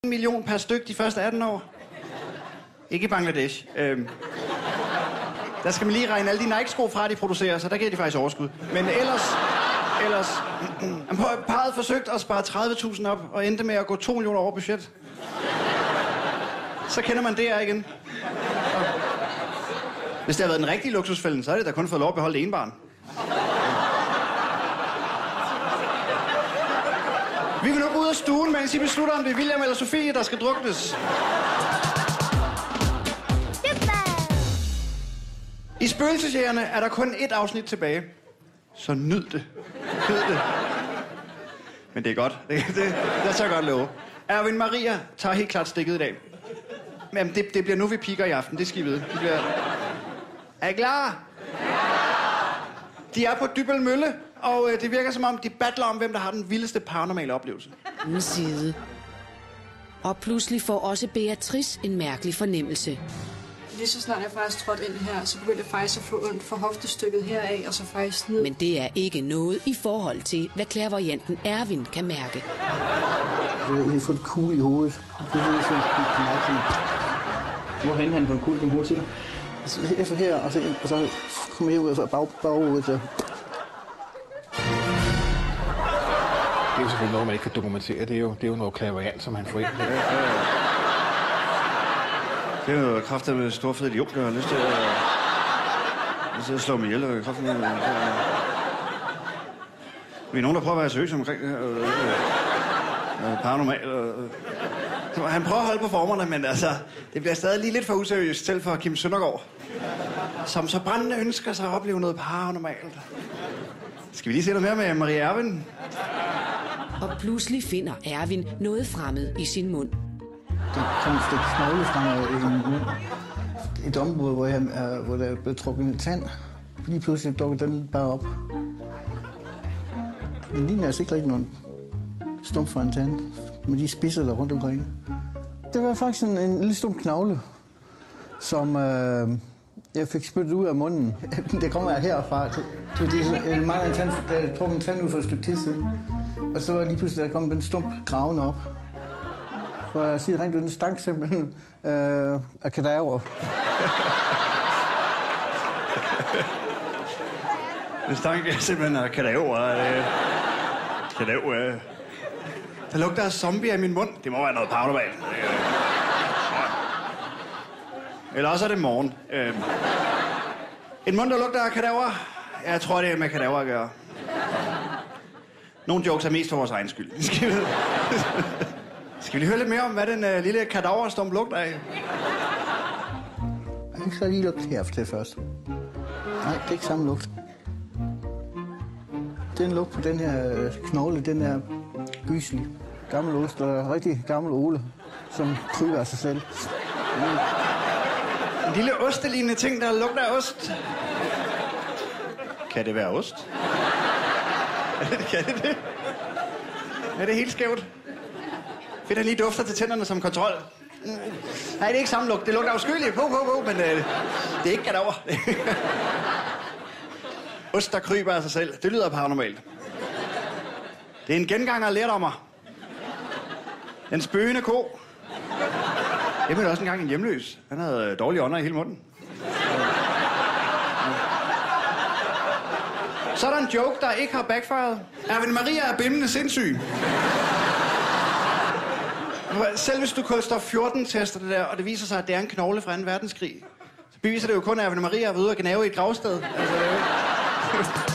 million per styk de første 18 år. Ikke i Bangladesh. Der skal man lige regne alle de Nike-sko fra, de producerer, så der giver de faktisk overskud. Men ellers parret forsøgt at spare 30.000 op, og endte med at gå 2 millioner over budget. Så kender man det her igen. Og hvis det har været den rigtige luksusfælden, så er det da kun fået lov at beholde det ene barn. Vi vil nu gå ud af stuen, mens I beslutter, om det er William eller Sofie, der skal druknes. I Spøgelsesjægerne er der kun 1 afsnit tilbage. Så nyd det. Nyd det. Men det er godt. Det er så godt love. Erwin Maria tager helt klart stikket i dag. Men det bliver nu, vi piker i aften. Det skal I vide. Er I klar? De er på Dybbøl Mølle, og det virker som om, de battler om, hvem der har den vildeste paranormale oplevelse. Side. Og pludselig får også Beatrice en mærkelig fornemmelse. Lige så snart jeg faktisk trådte ind her, så begyndte jeg faktisk at få ondt for hoftestykket heraf, og så faktisk ned. Men det er ikke noget i forhold til, hvad clairvoyanten Erwin kan mærke. Jeg har fået en kugle i hovedet. Det er sådan mærkeligt. Hvor hænger han på en kugle i hovedet til dig? Efter her, og så kommer jeg ud af baghovedet. Det er jo selvfølgelig noget, man ikke kan dokumentere. Det er jo noget clairvoyant, som han får ind. Det er jo kraftigt med stor fed idiot, der har lyst til at slå mig ihjel. Og kraftigt med... Vi er nogen, der prøver at være seriøse omkring det her. Paranormal. Han prøver at holde på formerne, men altså, det bliver stadig lige lidt for useriøst, selv for Kim Søndergaard. Som så brændende ønsker sig at opleve noget paranormalt. Skal vi lige se noget mere med Maria Erwin? Og pludselig finder Erwin noget fremmed i sin mund. Det kom et stykke knogle fra et område, hvor der blev trukket en tand. Lige pludselig dukkede den bare op. Den ligner altså ikke rigtig nogen stump fra en tand, med de spidser der rundt omkring. Det var faktisk en lille stump knogle, som jeg fik spyttet ud af munden. Det kommer herfra. Det er meget en tand, der trukket en tand ud for et stykke tid siden. Og så var lige pludselig, der kom en stump graven op. For jeg siger rent, den stank simpelthen af kadaver. Det stank simpelthen af kadaver. Kadaver. Der lugter af zombier i min mund. Det må være noget paranormalt. Eller også er det morgen. En mund, der lugter af kadaver. Jeg tror, det er med kadaver at gøre. Nogle jokes er mest for vores egen skyld. Skal vi lige høre lidt mere om, hvad den lille kadaverstump lugter af? Jeg skal lige lugte her til først. Nej, det er ikke samme lugt. Den lugt på den her knogle, den er gyselig. Gammel ost og rigtig gammel Ole, som kryber af sig selv. En lille ostelignende ting, der lugter af ost. Kan det være ost? Kan det? Er det helt skævt? Fedt, han lige dufter til tænderne som kontrol. Nej, det er ikke samme lugt. Det lugter afskyeligt. Men det er ikke kadaver. Ost, der kryber af sig selv. Det lyder paranormalt. Det er en genganger lærdommer. Den spøgende ko. Jeg mødte også engang en hjemløs. Han havde dårlige ånder i hele munden. Så er der en joke, der ikke har backfired. Erwin Maria er bindende sindssyg. Selv hvis du koster 14 tester det der, og det viser sig, at det er en knogle fra 2. verdenskrig, så beviser det jo kun, at Erwin Maria er ude og gnave i et gravsted. Altså, det er jo...